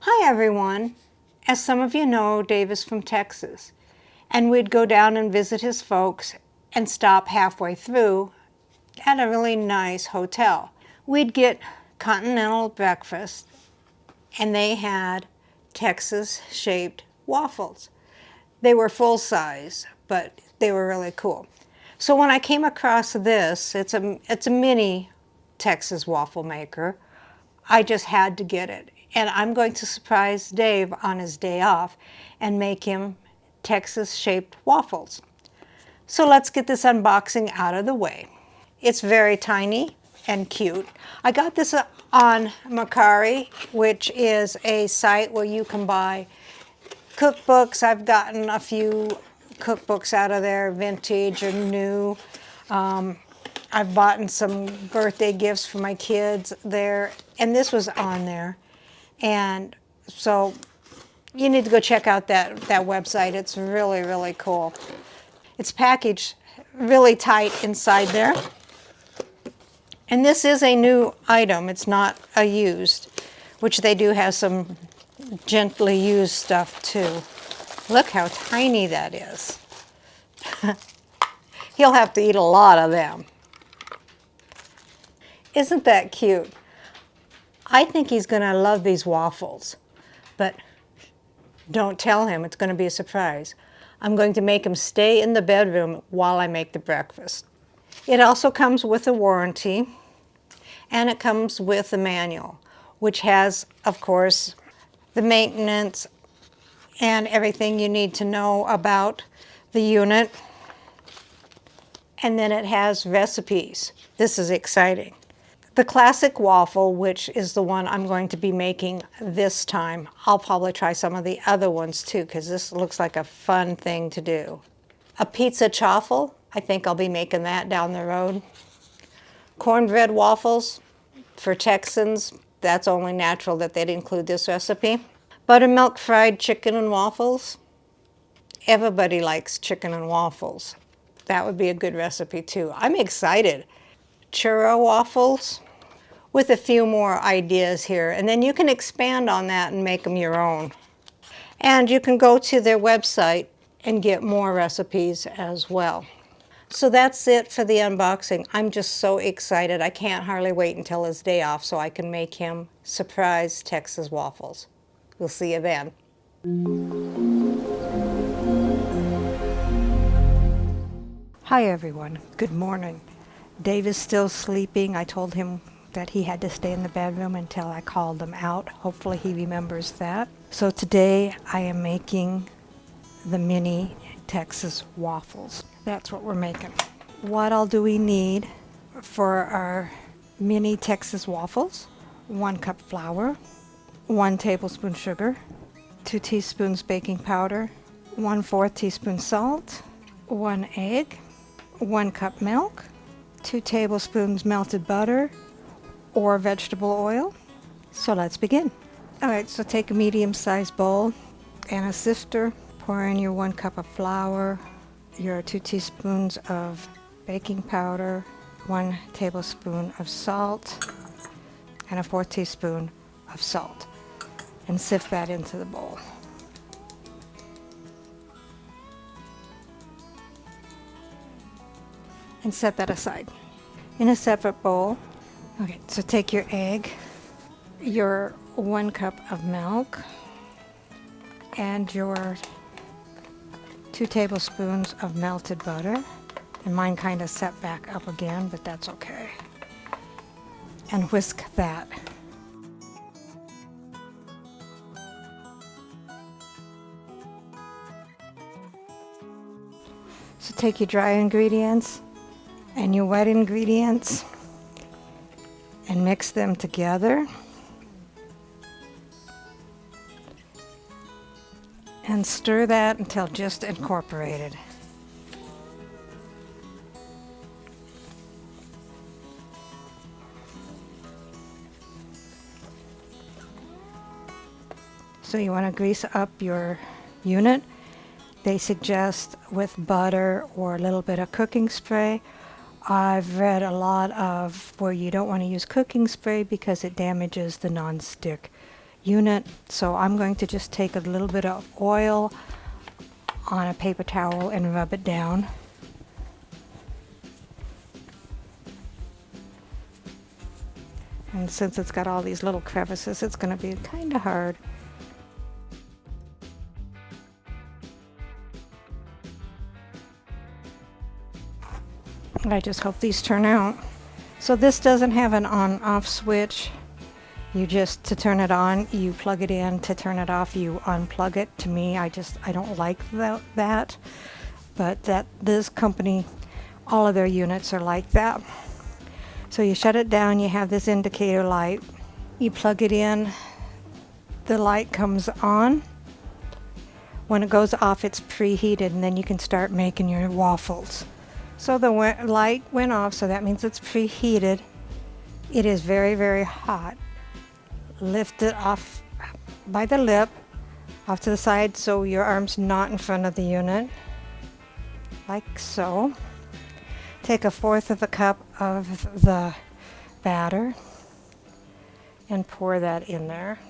Hi everyone. As some of you know, Dave is from Texas, and we'd go down and visit his folks and stop halfway through at a really nice hotel. We'd get continental breakfast, and they had Texas-shaped waffles. They were full size, but they were really cool. So when I came across this, it's a mini Texas waffle maker. I just had to get it. And I'm going to surprise Dave on his day off and make him Texas-shaped waffles. So let's get this unboxing out of the way. It's very tiny and cute. I got this on Mercari, which is a site where you can buy cookbooks. I've gotten a few cookbooks out of there, vintage or new. I've bought some birthday gifts for my kids there, and this was on there. And so you need to go check out that website. It's really, really cool. It's packaged really tight inside there. And this is a new item. It's not a used, which they do have some gently used stuff too. Look how tiny that is. He'll have to eat a lot of them. Isn't that cute? I think he's going to love these waffles, but don't tell him. It's going to be a surprise. I'm going to make him stay in the bedroom while I make the breakfast. It also comes with a warranty, and it comes with a manual, which has, of course, the maintenance and everything you need to know about the unit. And then it has recipes. This is exciting. The classic waffle, which is the one I'm going to be making this time. I'll probably try some of the other ones too, because this looks like a fun thing to do. A pizza chaffle, I think I'll be making that down the road. Cornbread waffles for Texans, that's only natural that they'd include this recipe. Buttermilk fried chicken and waffles. Everybody likes chicken and waffles. That would be a good recipe too. I'm excited. Churro waffles with a few more ideas here, and then you can expand on that and make them your own. And you can go to their website and get more recipes as well. So that's it for the unboxing. I'm just so excited. I can't hardly wait until his day off so I can make him surprise Texas waffles. We'll see you then. Hi everyone, good morning. Dave is still sleeping. I told him that he had to stay in the bedroom until I called him out. Hopefully he remembers that. So today I am making the mini Texas waffles. That's what we're making. What all do we need for our mini Texas waffles? 1 cup flour, 1 tablespoon sugar, 2 teaspoons baking powder, 1/4 teaspoon salt, 1 egg, 1 cup milk, 2 tablespoons melted butter or vegetable oil. So let's begin. All right, so take a medium-sized bowl and a sifter. Pour in your 1 cup of flour, your 2 teaspoons of baking powder, 1 tablespoon of salt, and a 4th teaspoon of salt. And sift that into the bowl. And set that aside. In a separate bowl, okay, so take your egg, your 1 cup of milk, and your 2 tablespoons of melted butter. And mine kind of set back up again, but that's okay. And whisk that. So take your dry ingredients and your wet ingredients and mix them together. And stir that until just incorporated. So you want to grease up your unit. They suggest with butter or a little bit of cooking spray. I've read a lot of where you don't want to use cooking spray because it damages the non-stick unit. So I'm going to just take a little bit of oil on a paper towel and rub it down. And since it's got all these little crevices, it's going to be kind of hard. I just hope these turn out. So this doesn't have an on-off switch. You just, to turn it on, you plug it in. To turn it off, you unplug it. To me, I don't like that. But this company, all of their units are like that. So you shut it down, you have this indicator light. You plug it in, the light comes on. When it goes off, it's preheated, and then you can start making your waffles. So the light went off, so that means it's preheated. It is very, very hot. Lift it off by the lip, off to the side, so your arm's not in front of the unit, like so. Take 1/4 of a cup of the batter and pour that in there.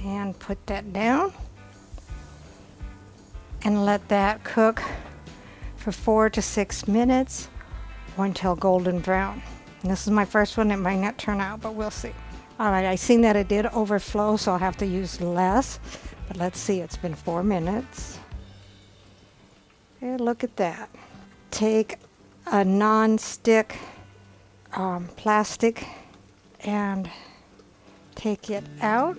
And put that down and let that cook for 4 to 6 minutes or until golden brown. And this is my first one. It might not turn out, but we'll see. All right, I seen that it did overflow, so I'll have to use less. But let's see, it's been 4 minutes. Okay, look at that. Take a non-stick plastic and take it out.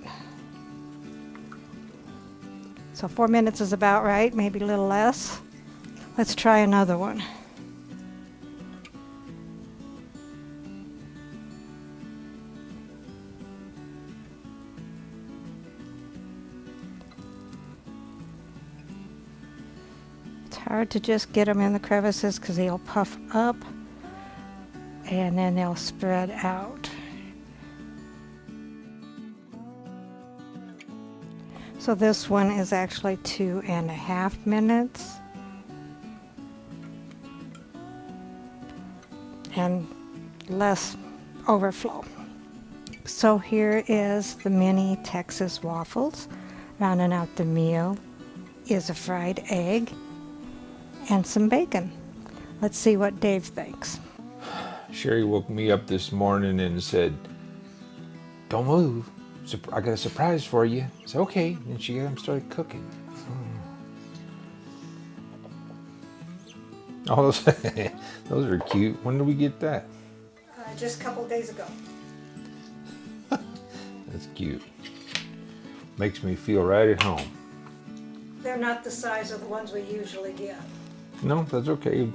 So 4 minutes is about right, maybe a little less. Let's try another one. It's hard to just get them in the crevices because they'll puff up and then they'll spread out. So this one is actually 2.5 minutes. And less overflow. So here is the mini Texas waffles. Rounding out the meal is a fried egg and some bacon. Let's see what Dave thinks. Sherry woke me up this morning and said, "Don't move. I got a surprise for you." I said, "Okay." And she got him started cooking. Oh, those are cute. When did we get that? Just a couple of days ago. That's cute. Makes me feel right at home. They're not the size of the ones we usually get. No, that's okay.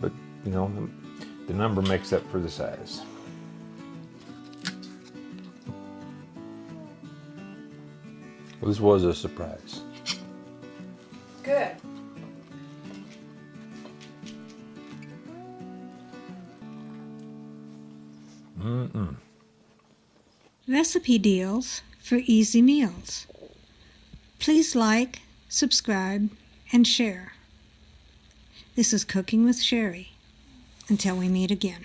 But, you know, the number makes up for the size. Well, this was a surprise. Good. Recipe deals for easy meals. Please like, subscribe, and share. This is Cooking with Sherry. Until we meet again.